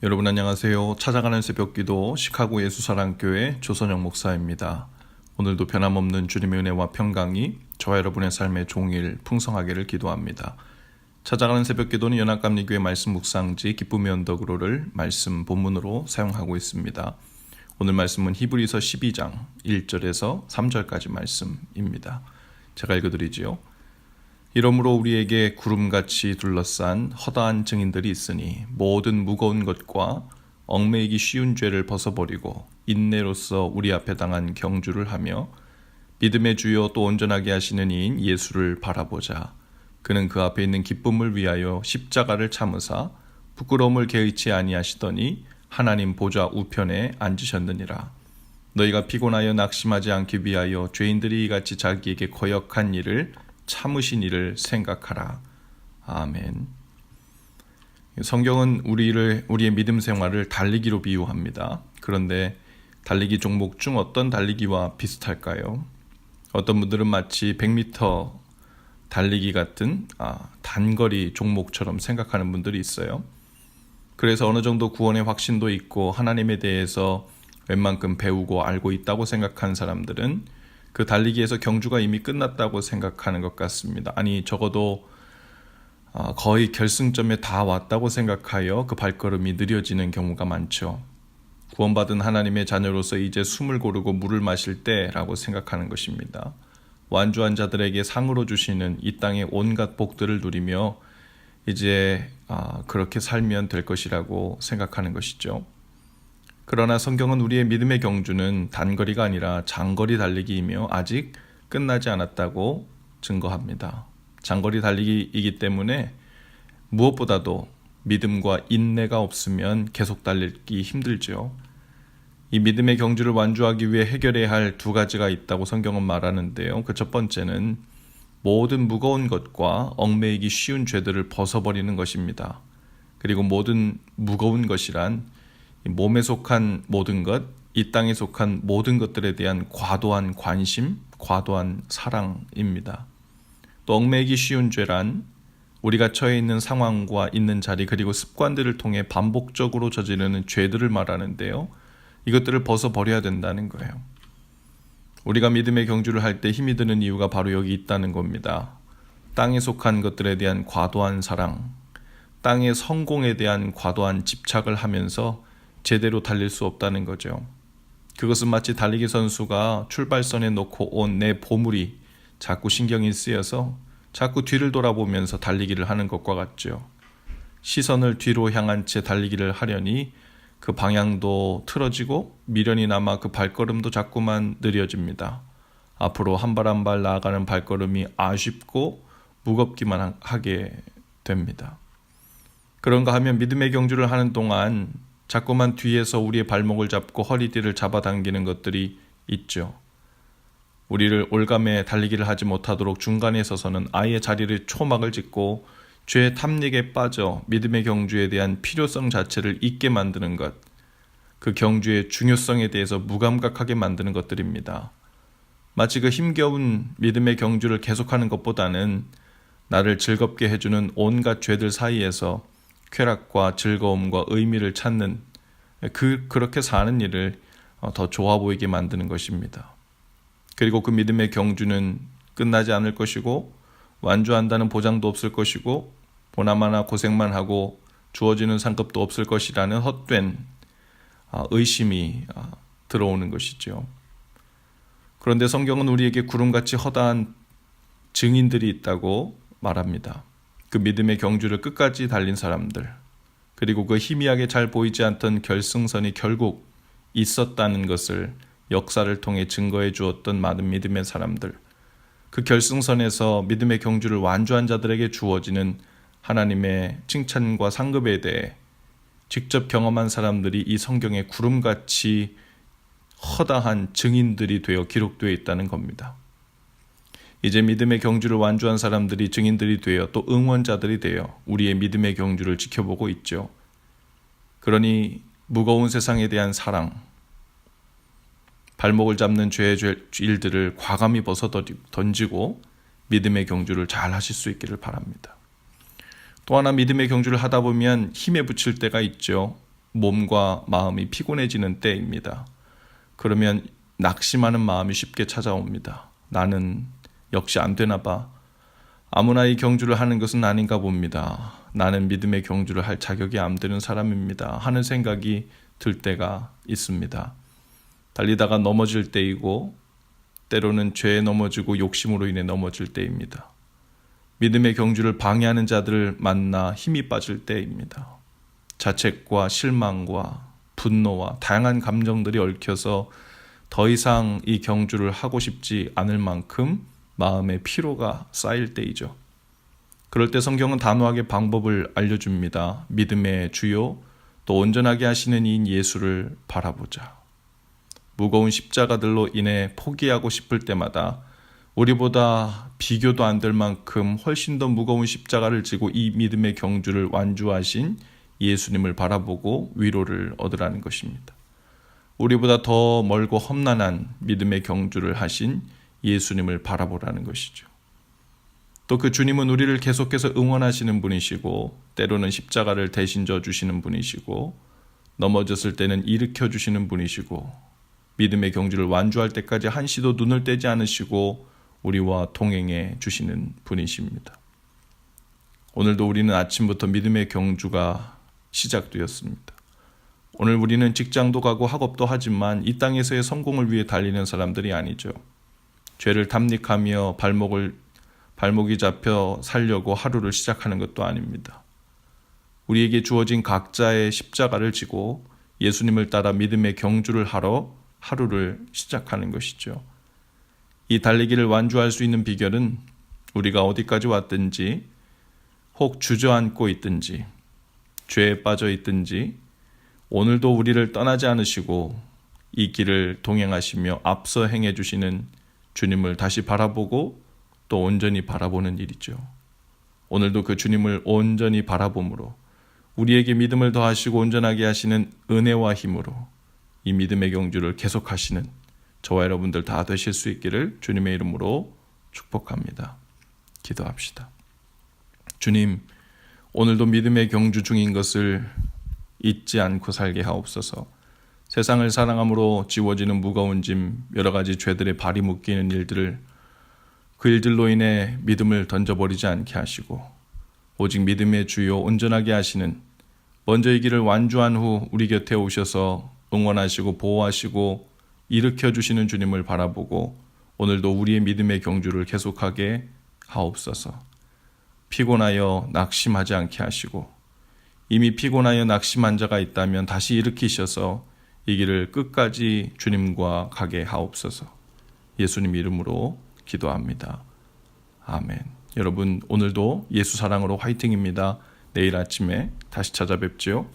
여러분 안녕하세요. 찾아가는 새벽기도 시카고 예수사랑교회 조선영 목사입니다. 오늘도 변함없는 주님의 은혜와 평강이 저와 여러분의 삶의 종일 풍성하기를 기도합니다. 찾아가는 새벽기도는 연합감리교회 말씀 묵상지 기쁨의 언덕으로를 말씀 본문으로 사용하고 있습니다. 오늘 말씀은 히브리서 12장 1절에서 3절까지 말씀입니다. 제가 읽어드리지요. 이러므로 우리에게 구름같이 둘러싼 허다한 증인들이 있으니 모든 무거운 것과 얽매이기 쉬운 죄를 벗어버리고 인내로서 우리 앞에 당한 경주를 하며 믿음의 주요 또 온전하게 하시는 이인 예수를 바라보자. 그는 그 앞에 있는 기쁨을 위하여 십자가를 참으사 부끄러움을 개의치 아니하시더니 하나님 보좌 우편에 앉으셨느니라. 너희가 피곤하여 낙심하지 않기 위하여 죄인들이 이같이 자기에게 거역한 일을 참으신 이를 생각하라. 아멘. 성경은 우리의 믿음 생활을 달리기로 비유합니다. 그런데 달리기 종목 중 어떤 달리기와 비슷할까요? 어떤 분들은 마치 100m 달리기 같은 단거리 종목처럼 생각하는 분들이 있어요. 그래서 어느 정도 구원의 확신도 있고 하나님에 대해서 웬만큼 배우고 알고 있다고 생각한 사람들은 그 달리기에서 경주가 이미 끝났다고 생각하는 것 같습니다. 아니 적어도 거의 결승점에 다 왔다고 생각하여 그 발걸음이 느려지는 경우가 많죠. 구원받은 하나님의 자녀로서 이제 숨을 고르고 물을 마실 때라고 생각하는 것입니다. 완주한 자들에게 상으로 주시는 이 땅의 온갖 복들을 누리며 이제 그렇게 살면 될 것이라고 생각하는 것이죠. 그러나 성경은 우리의 믿음의 경주는 단거리가 아니라 장거리 달리기이며 아직 끝나지 않았다고 증거합니다. 장거리 달리기이기 때문에 무엇보다도 믿음과 인내가 없으면 계속 달리기 힘들죠. 이 믿음의 경주를 완주하기 위해 해결해야 할 두 가지가 있다고 성경은 말하는데요. 그 첫 번째는 모든 무거운 것과 얽매이기 쉬운 죄들을 벗어버리는 것입니다. 그리고 모든 무거운 것이란 몸에 속한 모든 것, 이 땅에 속한 모든 것들에 대한 과도한 관심, 과도한 사랑입니다. 또 얽매이기 쉬운 죄란 우리가 처해 있는 상황과 있는 자리 그리고 습관들을 통해 반복적으로 저지르는 죄들을 말하는데요. 이것들을 벗어버려야 된다는 거예요. 우리가 믿음의 경주를 할 때 힘이 드는 이유가 바로 여기 있다는 겁니다. 땅에 속한 것들에 대한 과도한 사랑, 땅의 성공에 대한 과도한 집착을 하면서 제대로 달릴 수 없다는 거죠. 그것은 마치 달리기 선수가 출발선에 놓고 온 내 보물이 자꾸 신경이 쓰여서 자꾸 뒤를 돌아보면서 달리기를 하는 것과 같죠. 시선을 뒤로 향한 채 달리기를 하려니 그 방향도 틀어지고 미련이 남아 그 발걸음도 자꾸만 느려집니다. 앞으로 한 발 한 발 나아가는 발걸음이 아쉽고 무겁기만 하게 됩니다. 그런가 하면 믿음의 경주를 하는 동안 자꾸만 뒤에서 우리의 발목을 잡고 허리띠를 잡아당기는 것들이 있죠. 우리를 올감에 달리기를 하지 못하도록 중간에 서서는 아예 자리를 초막을 짓고 죄의 탐닉에 빠져 믿음의 경주에 대한 필요성 자체를 잊게 만드는 것, 그 경주의 중요성에 대해서 무감각하게 만드는 것들입니다. 마치 그 힘겨운 믿음의 경주를 계속하는 것보다는 나를 즐겁게 해주는 온갖 죄들 사이에서 쾌락과 즐거움과 의미를 찾는 그렇게 사는 일을 더 좋아 보이게 만드는 것입니다. 그리고 그 믿음의 경주는 끝나지 않을 것이고 완주한다는 보장도 없을 것이고 보나마나 고생만 하고 주어지는 상급도 없을 것이라는 헛된 의심이 들어오는 것이죠. 그런데 성경은 우리에게 구름같이 허다한 증인들이 있다고 말합니다. 그 믿음의 경주를 끝까지 달린 사람들, 그리고 그 희미하게 잘 보이지 않던 결승선이 결국 있었다는 것을 역사를 통해 증거해 주었던 많은 믿음의 사람들, 그 결승선에서 믿음의 경주를 완주한 자들에게 주어지는 하나님의 칭찬과 상급에 대해 직접 경험한 사람들이 이 성경에 구름같이 허다한 증인들이 되어 기록되어 있다는 겁니다. 이제 믿음의 경주를 완주한 사람들이 증인들이 되어 또 응원자들이 되어 우리의 믿음의 경주를 지켜보고 있죠. 그러니 무거운 세상에 대한 사랑, 발목을 잡는 죄의 일들을 과감히 벗어 던지고 믿음의 경주를 잘 하실 수 있기를 바랍니다. 또 하나 믿음의 경주를 하다 보면 힘에 부칠 때가 있죠. 몸과 마음이 피곤해지는 때입니다. 그러면 낙심하는 마음이 쉽게 찾아옵니다. 나는 역시 안 되나 봐. 아무나 이 경주를 하는 것은 아닌가 봅니다. 나는 믿음의 경주를 할 자격이 안 되는 사람입니다. 하는 생각이 들 때가 있습니다. 달리다가 넘어질 때이고 때로는 죄에 넘어지고 욕심으로 인해 넘어질 때입니다. 믿음의 경주를 방해하는 자들을 만나 힘이 빠질 때입니다. 자책과 실망과 분노와 다양한 감정들이 얽혀서 더 이상 이 경주를 하고 싶지 않을 만큼 마음의 피로가 쌓일 때이죠. 그럴 때 성경은 단호하게 방법을 알려줍니다. 믿음의 주요 또 온전하게 하시는 이인 예수를 바라보자. 무거운 십자가들로 인해 포기하고 싶을 때마다 우리보다 비교도 안 될 만큼 훨씬 더 무거운 십자가를 지고 이 믿음의 경주를 완주하신 예수님을 바라보고 위로를 얻으라는 것입니다. 우리보다 더 멀고 험난한 믿음의 경주를 하신 예수님을 바라보라는 것이죠. 또 그 주님은 우리를 계속해서 응원하시는 분이시고 때로는 십자가를 대신 져 주시는 분이시고 넘어졌을 때는 일으켜 주시는 분이시고 믿음의 경주를 완주할 때까지 한시도 눈을 떼지 않으시고 우리와 동행해 주시는 분이십니다. 오늘도 우리는 아침부터 믿음의 경주가 시작되었습니다. 오늘 우리는 직장도 가고 학업도 하지만 이 땅에서의 성공을 위해 달리는 사람들이 아니죠. 죄를 탐닉하며 발목이 잡혀 살려고 하루를 시작하는 것도 아닙니다. 우리에게 주어진 각자의 십자가를 지고 예수님을 따라 믿음의 경주를 하러 하루를 시작하는 것이죠. 이 달리기를 완주할 수 있는 비결은 우리가 어디까지 왔든지 혹 주저앉고 있든지 죄에 빠져 있든지 오늘도 우리를 떠나지 않으시고 이 길을 동행하시며 앞서 행해 주시는 주님을 다시 바라보고 또 온전히 바라보는 일이죠. 오늘도 그 주님을 온전히 바라봄으로 우리에게 믿음을 더하시고 온전하게 하시는 은혜와 힘으로 이 믿음의 경주를 계속하시는 저와 여러분들 다 되실 수 있기를 주님의 이름으로 축복합니다. 기도합시다. 주님, 오늘도 믿음의 경주 중인 것을 잊지 않고 살게 하옵소서. 세상을 사랑함으로 지워지는 무거운 짐, 여러 가지 죄들의 발이 묶이는 일들을 그 일들로 인해 믿음을 던져버리지 않게 하시고 오직 믿음의 주요 온전하게 하시는 먼저 이 길을 완주한 후 우리 곁에 오셔서 응원하시고 보호하시고 일으켜 주시는 주님을 바라보고 오늘도 우리의 믿음의 경주를 계속하게 하옵소서. 피곤하여 낙심하지 않게 하시고 이미 피곤하여 낙심한 자가 있다면 다시 일으키셔서 이 길을 끝까지 주님과 가게 하옵소서. 예수님 이름으로 기도합니다. 아멘. 여러분 오늘도 예수 사랑으로 화이팅입니다. 내일 아침에 다시 찾아뵙지요.